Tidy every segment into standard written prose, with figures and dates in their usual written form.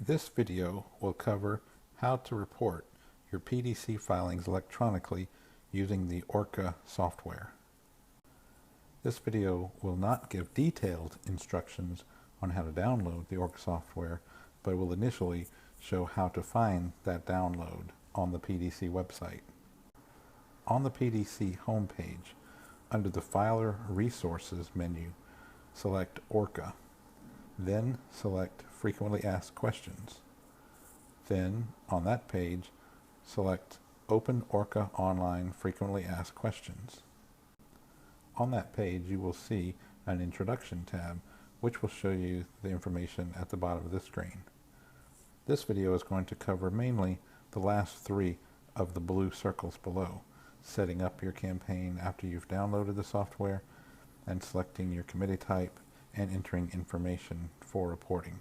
This video will cover how to report your PDC filings electronically using the Orca software. This video will not give detailed instructions on how to download the Orca software, but will initially show how to find that download on the PDC website. On the PDC homepage, under the Filer Resources menu, select Orca. Then select Frequently Asked Questions. Then, on that page, select Open Orca Online Frequently Asked Questions. On that page, you will see an Introduction tab, which will show you the information at the bottom of the screen. This video is going to cover mainly the last three of the blue circles below: setting up your campaign after you've downloaded the software, and selecting your committee type, and entering information for reporting.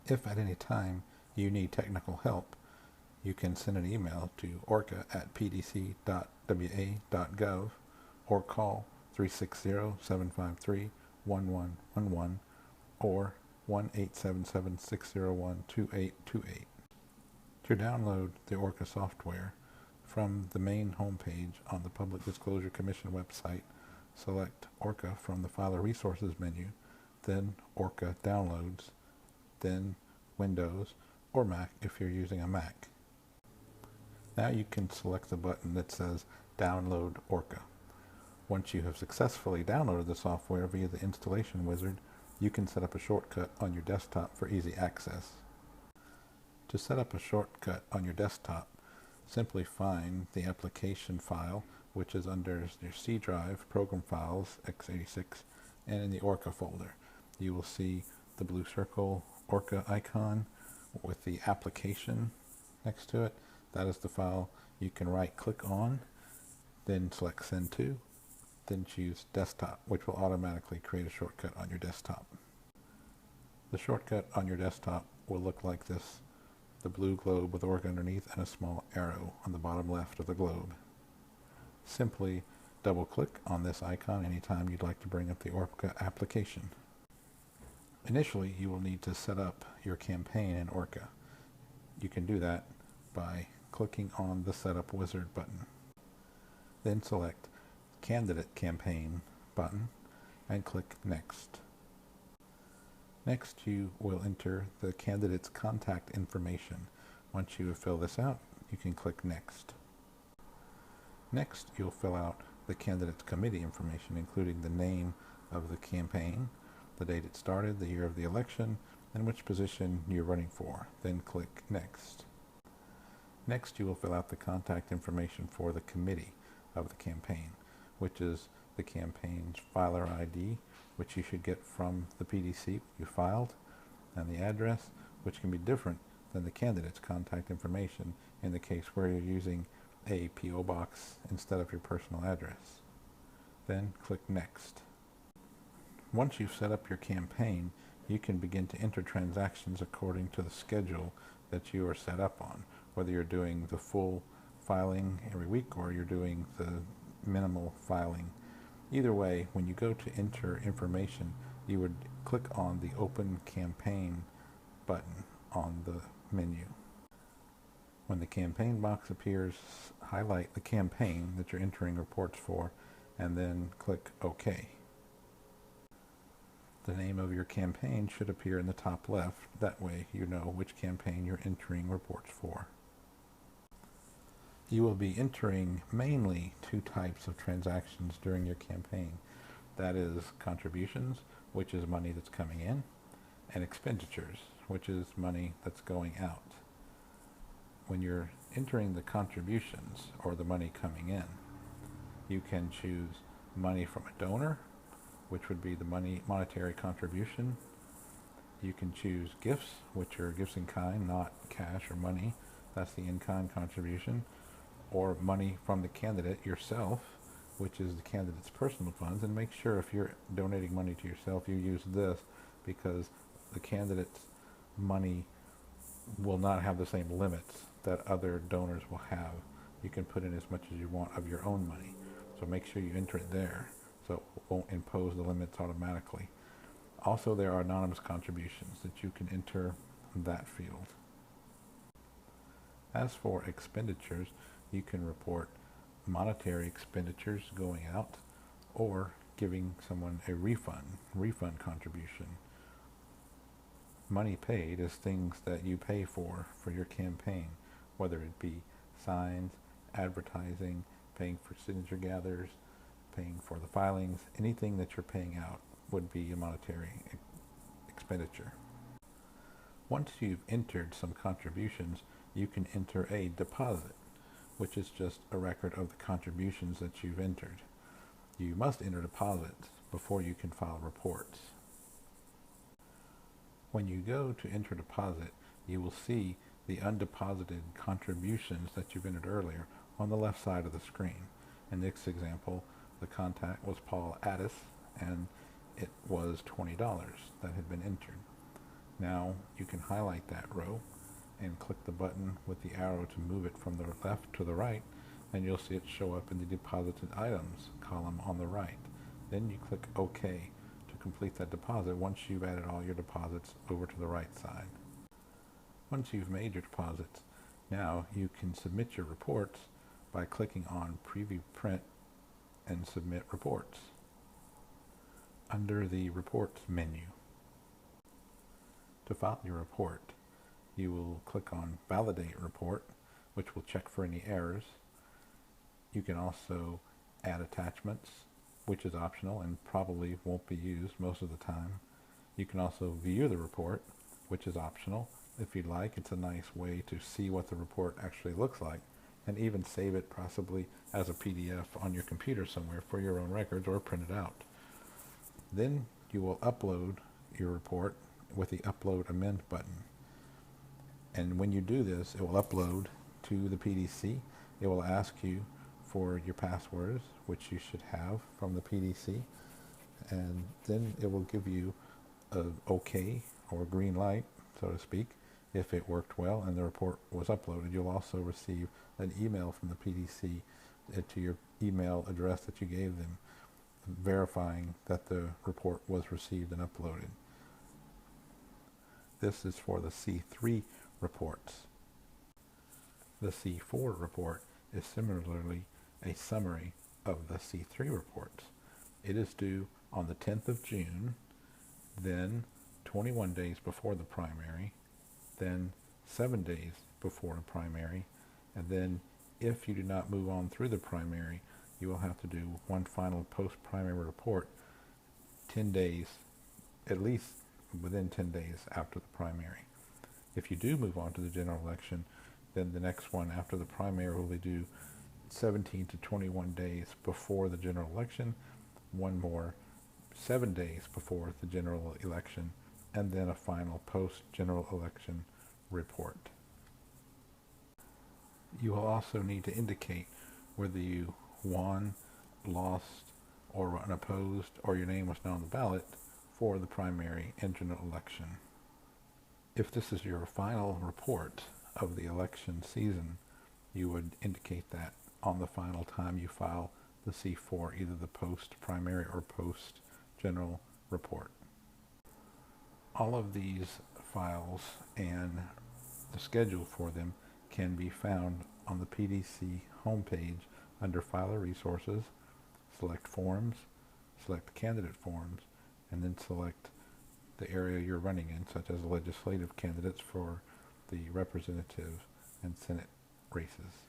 If at any time you need technical help, you can send an email to orca@pdc.wa.gov or call 360-753-1111 or 1-877-601-2828. To download the Orca software from the main homepage on the Public Disclosure Commission website, select Orca from the Filer Resources menu, then Orca Downloads, then Windows or Mac if you're using a Mac. Now you can select the button that says Download Orca. Once you have successfully downloaded the software via the installation wizard, you can set up a shortcut on your desktop for easy access. To set up a shortcut on your desktop, simply find the application file, which is under your C drive, Program Files, x86, and in the Orca folder. You will see the blue circle Orca icon with the application next to it. That is the file you can right-click on, then select Send To, then choose Desktop, which will automatically create a shortcut on your desktop. The shortcut on your desktop will look like this: the blue globe with Orca underneath and a small arrow on the bottom left of the globe. Simply double-click on this icon anytime you'd like to bring up the Orca application. Initially, you will need to set up your campaign in Orca. You can do that by clicking on the Setup Wizard button. Then select Candidate Campaign button and click Next. Next, you will enter the candidate's contact information. Once you have filled this out, you can click Next. Next, you'll fill out the candidate's committee information, including the name of the campaign, the date it started, the year of the election, and which position you're running for. Then click Next. Next, you will fill out the contact information for the committee of the campaign, which is the campaign's filer ID, which you should get from the PDC you filed, and the address, which can be different than the candidate's contact information in the case where you're using a P.O. box instead of your personal address. Then click Next. Once you've set up your campaign, you can begin to enter transactions according to the schedule that you are set up on, whether you're doing the full filing every week or you're doing the minimal filing. Either way, when you go to enter information, you would click on the Open Campaign button on the menu. When the campaign box appears, highlight the campaign that you're entering reports for, and then click OK. The name of your campaign should appear in the top left. That way you know which campaign you're entering reports for. You will be entering mainly two types of transactions during your campaign. That is contributions, which is money that's coming in, and expenditures, which is money that's going out. When you're entering the contributions, or the money coming in, you can choose money from a donor, which would be the monetary contribution. You can choose gifts, which are gifts in kind, not cash or money. That's the in-kind contribution. Or money from the candidate yourself, which is the candidate's personal funds. And make sure if you're donating money to yourself, you use this, because the candidate's money will not have the same limits that other donors will have. You can put in as much as you want of your own money. So make sure you enter it there, so it won't impose the limits automatically. Also, there are anonymous contributions that you can enter that field. As for expenditures, you can report monetary expenditures going out or giving someone a refund contribution. Money paid is things that you pay for your campaign, whether it be signs, advertising, paying for signature gatherers, paying for the filings. Anything that you're paying out would be a monetary expenditure. Once you've entered some contributions, you can enter a deposit, which is just a record of the contributions that you've entered. You must enter deposits before you can file reports. When you go to enter deposit, you will see the undeposited contributions that you've entered earlier on the left side of the screen. In this example, the contact was Paul Addis, and it was $20 that had been entered. Now you can highlight that row and click the button with the arrow to move it from the left to the right, and you'll see it show up in the deposited items column on the right. Then you click OK to complete that deposit once you've added all your deposits over to the right side. Once you've made your deposits, now you can submit your reports by clicking on Preview Print and Submit Reports under the Reports menu. To file your report, you will click on Validate Report, which will check for any errors. You can also add attachments, which is optional and probably won't be used most of the time. You can also view the report, which is optional. If you'd like, it's a nice way to see what the report actually looks like, and even save it possibly as a PDF on your computer somewhere for your own records or print it out. Then you will upload your report with the Upload Amend button. And when you do this, it will upload to the PDC. It will ask you for your passwords, which you should have from the PDC, and then it will give you an OK or green light, so to speak, if it worked well and the report was uploaded. You'll also receive an email from the PDC to your email address that you gave them, verifying that the report was received and uploaded. This is for the C3 reports. The C4 report is similarly a summary of the C3 reports. It is due on the 10th of June, then 21 days before the primary, then 7 days before the primary, and then if you do not move on through the primary, you will have to do one final post-primary report 10 days, at least within 10 days after the primary. If you do move on to the general election, then the next one after the primary will be due 17 to 21 days before the general election, one more 7 days before the general election, and then a final post-general election report. You will also need to indicate whether you won, lost, or were unopposed, or your name was not on the ballot for the primary and general election. If this is your final report of the election season, you would indicate that on the final time you file the C4, either the post-primary or post-general report. All of these files and the schedule for them can be found on the PDC homepage under Filer Resources, select Forms, select Candidate Forms, and then select the area you're running in, such as legislative candidates for the representative and Senate races.